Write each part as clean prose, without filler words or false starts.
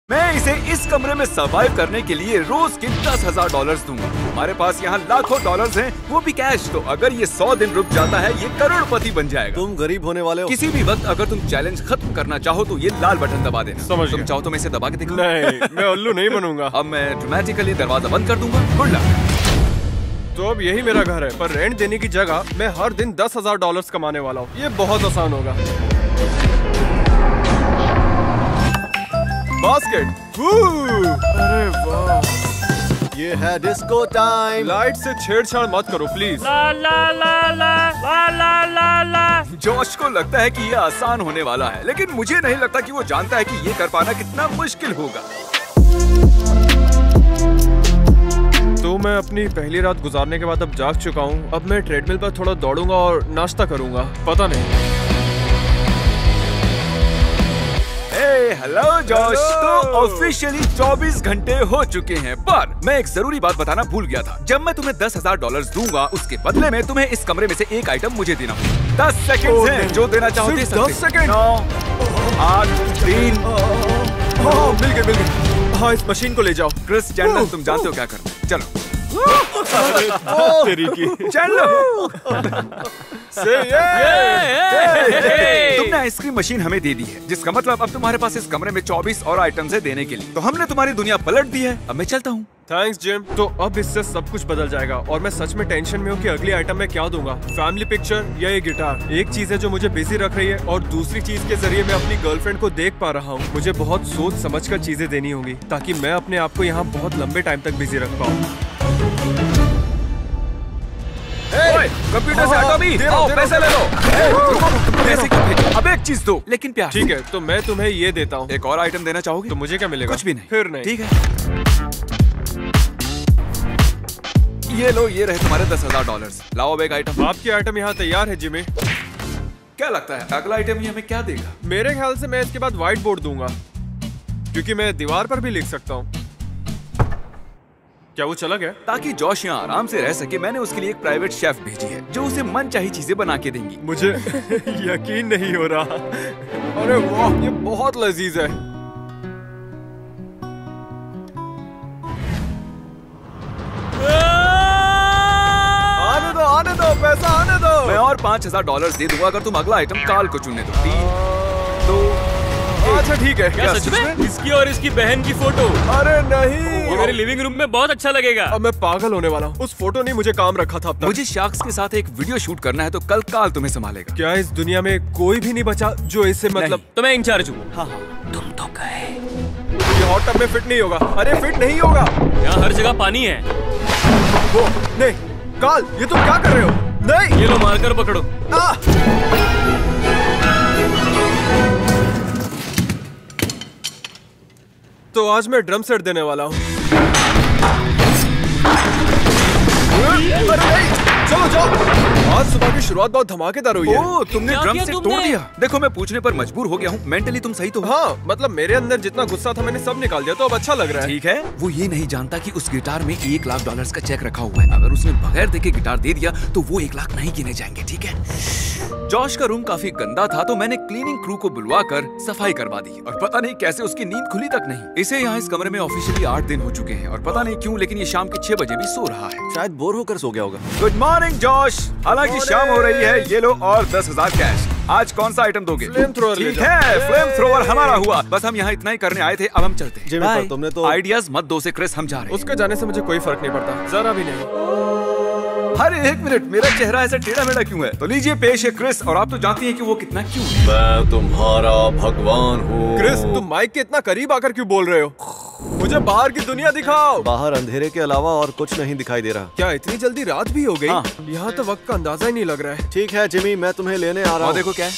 मैं इसे इस कमरे में सर्वाइव करने के लिए रोज के $10,000 दूंगा। हमारे पास यहाँ लाखों डॉलर्स हैं, वो भी कैश। तो अगर ये 100 दिन रुक जाता है, ये करोड़पति बन जाएगा। तुम गरीब होने वाले हो। किसी भी वक्त अगर तुम चैलेंज खत्म करना चाहो तो ये लाल बटन दबा देना। समझ तुम चाहो तो मैं इसे दबा के दिखाऊं? नहीं, मैं उल्लू नहीं बनूंगा। अब मैं ड्रामेटिकली दरवाजा बंद कर दूंगा। Good luck. तो अब यही मेरा घर है, पर रेंट देने की जगह मैं हर दिन $10,000 कमाने वाला हूँ। ये बहुत आसान होगा। बास्केट। अरे वाह, ये है डिस्को टाइम। लाइट से छेड़छाड़ मत करो please. La La La La La La La La. Josh को लगता है कि ये आसान होने वाला है, लेकिन मुझे नहीं लगता कि वो जानता है कि ये कर पाना कितना मुश्किल होगा। तो मैं अपनी पहली रात गुजारने के बाद अब जाग चुका हूँ। अब मैं ट्रेडमिल पर थोड़ा दौड़ूंगा और नाश्ता करूंगा। पता नहीं। Hello Josh. तो ऑफिशियली 24 घंटे हो चुके हैं, पर मैं एक जरूरी बात बताना भूल गया था। जब मैं तुम्हें $10,000 दूंगा, उसके बदले में तुम्हें इस कमरे में से एक आइटम मुझे देना होगा। 10 सेकंड हैं, जो देना चाहो दे सकते। 10 सेकंड। 9 8 3। हाँ, मिल गए। हाँ, इस मशीन को ले जाओ। क्रिस चैंडलर, तुम जानते हो क्या करना है। चलो। तेरी की। तुमने आइसक्रीम मशीन हमें दे दी है, जिसका मतलब अब तुम्हारे पास इस कमरे में 24 और आइटम्स है देने के लिए। तो हमने तुम्हारी दुनिया पलट दी है। अब मैं चलता हूँ। Thanks gym. तो अब इससे सब कुछ बदल जाएगा और मैं सच में टेंशन में हूँ कि अगली आइटम में क्या दूंगा। फैमिली पिक्चर या ये गिटार। एक चीज है जो मुझे बिजी रख रही है और दूसरी चीज के जरिए मैं अपनी गर्लफ्रेंड को देख पा रहा हूँ। मुझे बहुत सोच समझकर चीजें देनी होंगी ताकि मैं अपने आप को यहाँ बहुत लंबे टाइम तक बिजी रख पाऊँ। कंप्यूटर से हटो भी। आओ, पैसे ले लो। पैसे क्यों भेजो? अब एक चीज दो, लेकिन प्यार। ठीक है, तो मैं तुम्हें ये देता हूँ। एक और आइटम देना चाहोगे? तो मुझे क्या मिलेगा? कुछ भी नहीं। फिर नहीं। ठीक है, ये लो, ये रहे तुम्हारे $10,000। लाओ अब एक आइटम। आपकी आइटम यहाँ तैयार है जिमी। क्या लगता है अगला आइटम ये हमें क्या देगा? मेरे ख्याल से मैं इसके बाद व्हाइट बोर्ड दूंगा, क्योंकि मैं दीवार पर भी लिख सकता हूँ। क्या वो चला गया? ताकि जॉश यहाँ आराम से रह सके, मैंने उसके लिए एक प्राइवेट शेफ भेजी है जो उसे मनचाही चीजें बना के देंगी। मुझे यकीन नहीं हो रहा। अरे वाह, ये बहुत लजीज है। आने दो, पैसा आने दो। मैं और $5,000 दे दूंगा अगर तुम अगला आइटम काल को चुनने दो। 3 2। अच्छा ठीक है। क्या सच में? इसकी और इसकी बहन की फोटो। अरे नहीं, ये मेरे लिविंग रूम में बहुत अच्छा लगेगा। अब मैं पागल होने वाला हूँ। उस फोटो ने मुझे काम रखा था अब तक। मुझे शार्क्स के साथ एक वीडियो शूट करना है, तो कल काल तुम्हें संभालेगा। क्या इस दुनिया में कोई भी नहीं बचा जो इससे मतलब? तो मैं इंचार्ज हूँ। हाँ, तुम तो गए। ये हॉट टब में फिट नहीं होगा। अरे फिट नहीं होगा। यहाँ हर जगह पानी है। वो नहीं, काल, ये तुम क्या कर रहे हो? नहीं, ये लो, मारकर पकड़ो। तो आज मैं ड्रम सेट देने वाला हूँ। चलो जाओ। आज सुबह की शुरुआत बहुत धमाकेदार हुई है। ओह, तुमने क्या ड्रम किया सेट तुमने? तोड़ दिया। देखो, मैं पूछने पर मजबूर हो गया हूँ। मेंटली तुम सही तो हो? हाँ, मतलब मेरे अंदर जितना गुस्सा था मैंने सब निकाल दिया, तो अब अच्छा लग रहा है। ठीक है। वो ये नहीं जानता कि उस गिटार में $1,00,000 का चेक रखा हुआ है। अगर उसने बगैर देखे गिटार दे दिया तो वो 1 लाख नहीं गिने जाएंगे। ठीक है। जॉश का रूम काफी गंदा था, तो मैंने क्लीनिंग क्रू को बुलवाकर सफाई करवा दी, और पता नहीं कैसे उसकी नींद खुली तक नहीं। इसे यहाँ इस कमरे में ऑफिशियली 8 दिन हो चुके हैं, और पता नहीं क्यों, लेकिन ये शाम के 6 बजे भी सो रहा है। शायद बोर होकर सो गया होगा। Good morning Josh. हालांकि शाम हो रही है। ये लो और 10,000 कैश। आज कौन सा आइटम दोगे? Flame thrower. ठीक है, फ्लेम थ्रोअर हमारा हुआ। बस हम यहाँ इतना ही करने आए थे, अब हम चलते हैं। जिमी, पर तुमने तो आइडियाज मत दो से क्रिस, हम जा रहे हैं। उसके जाने से मुझे कोई फर्क नहीं पड़ता, जरा भी नहीं। अरे एक मिनट, मेरा चेहरा ऐसा टेढ़ा मेढ़ा क्यों है? तो लीजिए पेश है क्रिस, और आप तो जानती हैं कि वो कितना क्यूट है। मैं तुम्हारा भगवान हूँ। क्रिस, तुम माइक के इतना करीब आकर क्यों बोल रहे हो? मुझे बाहर की दुनिया दिखाओ। बाहर अंधेरे के अलावा और कुछ नहीं दिखाई दे रहा। क्या इतनी जल्दी रात भी हो गई? हाँ। यहाँ तो वक्त का अंदाजा ही नहीं लग रहा है। ठीक है जिमी, मैं तुम्हें लेने आ रहा हूँ। देखो क्या है।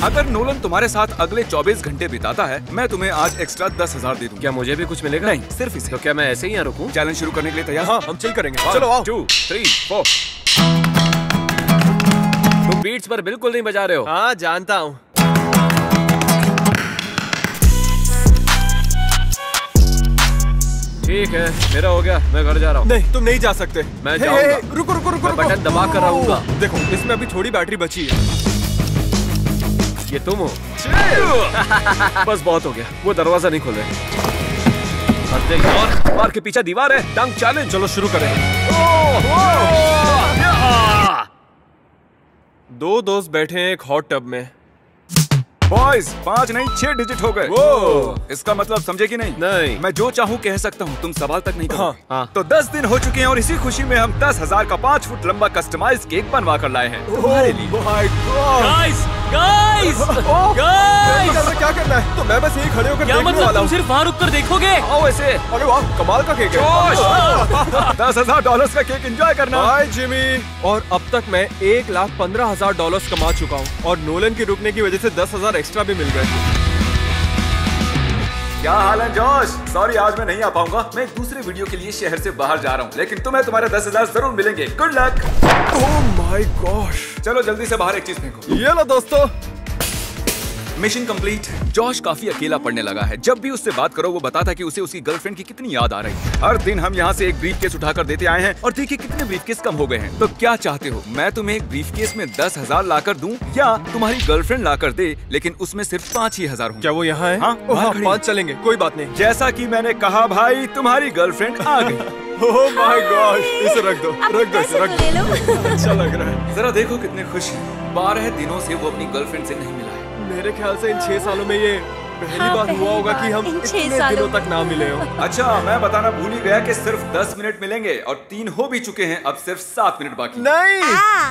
अगर नोलन तुम्हारे साथ अगले 24 घंटे बिताता है, मैं तुम्हें आज एक्स्ट्रा 10,000 दे दूंगा। क्या मुझे भी कुछ मिलेगा? नहीं, सिर्फ इसे। तो क्या मैं ऐसे ही यहाँ रुकूं? चैलेंज शुरू करने के लिए तैयार? हाँ, हम चिल करेंगे। चलो आओ। 2 3 4। तुम बीट्स पर बिल्कुल नहीं बजा रहे हो। हाँ, जानता हूँ। ठीक है, मेरा हो गया, मैं घर जा रहा हूँ। नहीं, तुम नहीं जा सकते। मैं जाऊंगा। रुको रुको रुको, मैं बटन दबा कर रहूंगा। देखो, इसमें अभी थोड़ी बैटरी बची है। ये तुम हो? बस बहुत हो गया, वो दरवाजा नहीं खोले। बार के पीछे दीवार है। डंक चैलेंज, चलो शुरू करें। दो दोस्त बैठे हैं एक हॉट टब में। बॉयज 5 नहीं 6 डिजिट हो गए। वो इसका मतलब समझे कि नहीं? नहीं। मैं जो चाहूँ कह सकता हूँ, तुम सवाल तक नहीं करो। हाँ। तो 10 दिन हो चुके हैं और इसी खुशी में हम 10,000 का 5 फुट लंबा कस्टमाइज केक बनवा कर लाए हैं तुम्हारे लिए। गाइस गाइस गाइस, क्या करना है? तो मैं बस यही खड़े होकर क्या देखने मतलब वाला तुम हूँ। सिर्फ वहाँ रुक कर देखोगे? आओ ऐसे। अरे वाह, कमाल का केक है। $10,000 का केक एंजॉय करना। Bye Jimmy. और अब तक मैं $1,15,000 कमा चुका हूँ और नोलन के रुकने की वजह से 10,000 एक्स्ट्रा भी मिल गए। क्या हाल है जॉश? सॉरी आज मैं नहीं आ पाऊंगा, मैं एक दूसरे वीडियो के लिए शहर से बाहर जा रहा हूँ, लेकिन तुम्हें तुम्हारे 10,000 जरूर मिलेंगे। Good luck. Oh my gosh. चलो जल्दी से बाहर एक चीज फेंको। ये लो दोस्तों। Mission complete. जॉश काफी अकेला पड़ने लगा है। जब भी उससे बात करो वो बताता है कि उसे उसकी गर्लफ्रेंड की कितनी याद आ रही है। हर दिन हम यहाँ से एक ब्रीफकेस उठाकर देते आए हैं और देखिए कितने ब्रीफकेस कम हो गए हैं। तो क्या चाहते हो, मैं तुम्हें एक ब्रीफकेस में 10,000 लाकर दूं या तुम्हारी गर्लफ्रेंड लाकर दे, लेकिन उसमें सिर्फ 5 ही हजार होंगे। क्या वो यहाँ है? हाँ, ओह, बाहर खड़ी है। 5 चलेंगे, कोई बात नहीं। जैसा कि मैंने कहा भाई, तुम्हारी गर्लफ्रेंड आ गई। ओह माय गॉश, इसे रख दो, रख दो इसे, रख ले लो। दो। अच्छा लग रहा है। जरा देखो कितने खुश हैं। 12 दिनों से वो अपनी गर्लफ्रेंड से नहीं मिला है। मेरे ख्याल से इन 6 सालों में ये पहली हाँ, बार हुआ होगा कि हम इन 6 इतने सालों दिनों में। तक ना मिले हो। अच्छा, मैं बताना भूल ही गया कि सिर्फ 10 मिनट मिलेंगे और 3 हो भी चुके हैं। अब सिर्फ 7 मिनट बाकी। नहीं।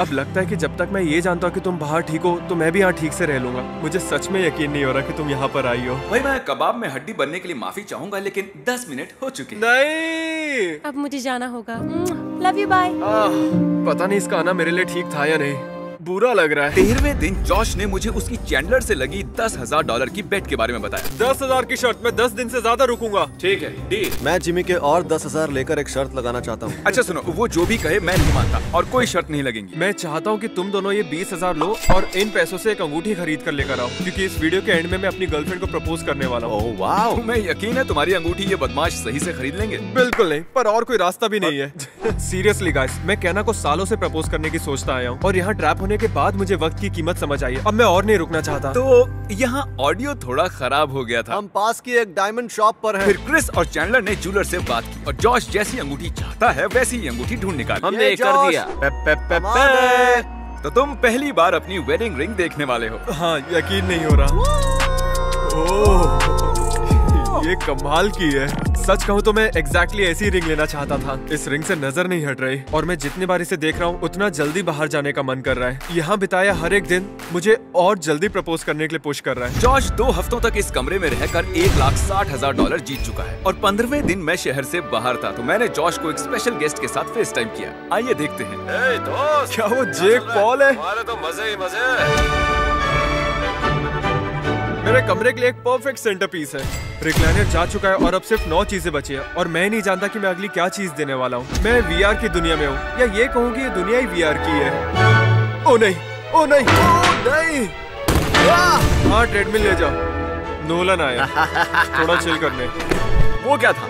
अब लगता है कि जब तक मैं ये जानता हूँ कि तुम बाहर ठीक हो तो मैं भी यहाँ ठीक से रह लूंगा। मुझे सच में यकीन नहीं हो रहा कि तुम यहाँ पर आई हो। भाई मैं कबाब में हड्डी बनने के लिए माफी चाहूंगा, लेकिन 10 मिनट हो चुके हैं। नहीं। अब मुझे जाना होगा। Love you, bye. पता नहीं इसका आना मेरे लिए ठीक था या नहीं। बुरा लग रहा है। 13वें दिन जॉश ने मुझे उसकी चैंडलर से लगी $10,000 की बेट के बारे में बताया। 10,000 की शर्त, मैं 10 दिन से ज्यादा रुकूंगा। ठीक है, डील। मैं जिमी के और 10,000 लेकर एक शर्त लगाना चाहता हूँ। अच्छा सुनो, वो जो भी कहे मैं नहीं मानता और कोई शर्त नहीं लगेंगी। मैं चाहता हूँ कि तुम दोनों ये 20,000 लो और इन पैसों से एक अंगूठी खरीद कर लेकर आओ, क्योंकि इस वीडियो के एंड में मैं अपनी गर्लफ्रेंड को प्रपोज करने वाला हूँ। Oh wow. तुम्हें यकीन है तुम्हारी अंगूठी ये बदमाश सही से खरीद लेंगे? बिल्कुल नहीं, पर और कोई रास्ता भी नहीं है। सीरियसली गाइस, मैं कहना को सालों से प्रपोज करने की सोचता आया हूँ और यहाँ ट्रैप होने के बाद मुझे वक्त की कीमत समझ आई है। अब मैं और नहीं रुकना चाहता। तो यहाँ ऑडियो थोड़ा खराब हो गया था। हम पास की एक डायमंड शॉप पर हैं। फिर क्रिस और चैंडलर ने ज्वेलर से बात की और जॉश जैसी अंगूठी चाहता है वैसी ही अंगूठी ढूंढ निकाली। हमने ये कर दिया। तो तुम पहली बार अपनी वेडिंग रिंग देखने वाले हो। हाँ, यकीन नहीं हो रहा। ओह, ये कमाल की है। सच कहूँ तो मैं एग्जैक्टली ऐसी रिंग लेना चाहता था। इस रिंग से नजर नहीं हट रही और मैं जितनी बार इसे देख रहा हूँ उतना जल्दी बाहर जाने का मन कर रहा है। यहाँ बिताया हर एक दिन मुझे और जल्दी प्रपोज करने के लिए पुश कर रहा है। जॉश 2 हफ्तों तक इस कमरे में रहकर $1,60,000 जीत चुका है और 15वें दिन मैं शहर से बाहर था, तो मैंने जॉश को एक स्पेशल गेस्ट के साथ फेस टाइम किया। आइए देखते हैं। दोस्त, क्या वो जेक पॉल है? हमारे तो मजे ही मजे। मेरे कमरे के लिए एक परफेक्ट सेंटर पीस है। रिक्लाइनर जा चुका है और अब सिर्फ 9 चीजें बची है और मैं नहीं जानता कि मैं अगली क्या चीज देने वाला हूँ। मैं VR की दुनिया में हूँ या ये कहूँ कि ये दुनिया ही VR की है। ओ नहीं, ओ नहीं, ओ नहीं। हाँ, ट्रेडमिल ले जाओ। नोलन आया थोड़ा चिल करने। वो क्या था?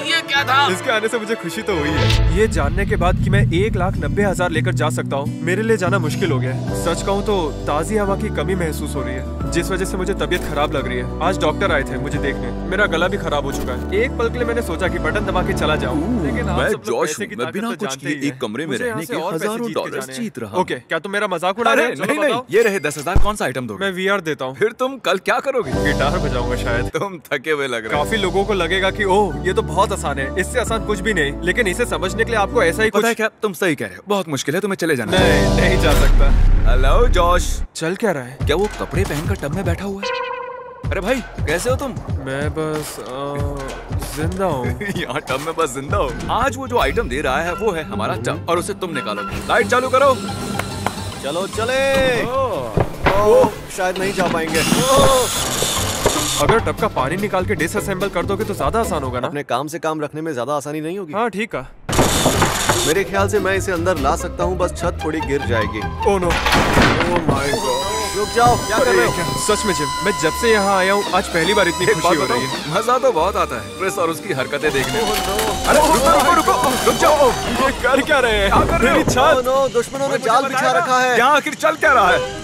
ये क्या था? इसके आने से मुझे खुशी तो हुई है। ये जानने के बाद कि मैं 1,90,000 लेकर जा सकता हूँ मेरे लिए जाना मुश्किल हो गया है। सच कहूँ तो ताज़ी हवा की कमी महसूस हो रही है, जिस वजह से मुझे तबीयत खराब लग रही है। आज डॉक्टर आए थे मुझे देखने। मेरा गला भी खराब हो चुका है। एक पल के लिए मैंने सोचा कि बटन दबा के चला जाऊँ, लेकिन आप मैं सब लोग जॉश पैसे हूँ, की मैं ताकत बिना तो कुछ जानते ही किए एक हैं। कमरे में मुझे यहाँ रहने से के और पैसे हजारों जीत के डॉलर्स जाने हैं। जीत रहा हूँ। ओके, क्या तुम मेरा मजाक उड़ा रहे हो? चलो नहीं नहीं, बताओ। ये रहे 10,000। कौन सा आइटम दोगे? मैं VR देता हूँ। फिर तुम कल क्या करोगे? गिटार बजाऊंगा शायद। तुम थके हुए लग रहे हो। काफी लोगों को लगेगा कि ओह ये तो बहुत आसान है, इससे आसान कुछ भी नहीं, लेकिन इसे समझने के लिए आपको ऐसा ही पता कुछ। है क्या, तुम सही कह रहे हो, बहुत मुश्किल है, तुम्हें चले जाना। नहीं, नहीं जा सकता। हेलो जॉश, चल क्या रहा है? क्या वो कपड़े पहनकर टब में बैठा हुआ है? अरे भाई कैसे हो तुम? मैं बस जिंदा हूँ। यहाँ टब में बस जिंदा हो। आज वो जो आइटम दे रहा है वो है हमारा टब और उसे तुम निकालोगे। लाइट चालू करो। चलो चले। ओह, शायद नहीं जा पाएंगे। अगर टब का पानी निकाल के डिसअसेंबल कर दोगे तो ज्यादा आसान होगा ना? अपने काम से काम रखने में ज्यादा आसानी नहीं होगी? हाँ ठीक है। मेरे ख्याल से मैं इसे अंदर ला सकता हूँ, बस छत थोड़ी गिर जाएगी। Oh no, oh my God. रुक जाओ, क्या कर रहे हो? सच में जिम, मैं जब से यहाँ आया हूँ आज पहली बार इतनी एक खुशी बात हो बताऊं, रही है। मजा तो बहुत आता है क्रिस और उसकी हरकतें देखने में। अरे रुको रुको रुको, रुक जाओ। ये कर क्या रहे हैं? क्या कर रहे हो? मेरी छत। नो, दुश्मनों ने जाल बिछा रखा है। यहाँ आखिर चल क्या रहा है?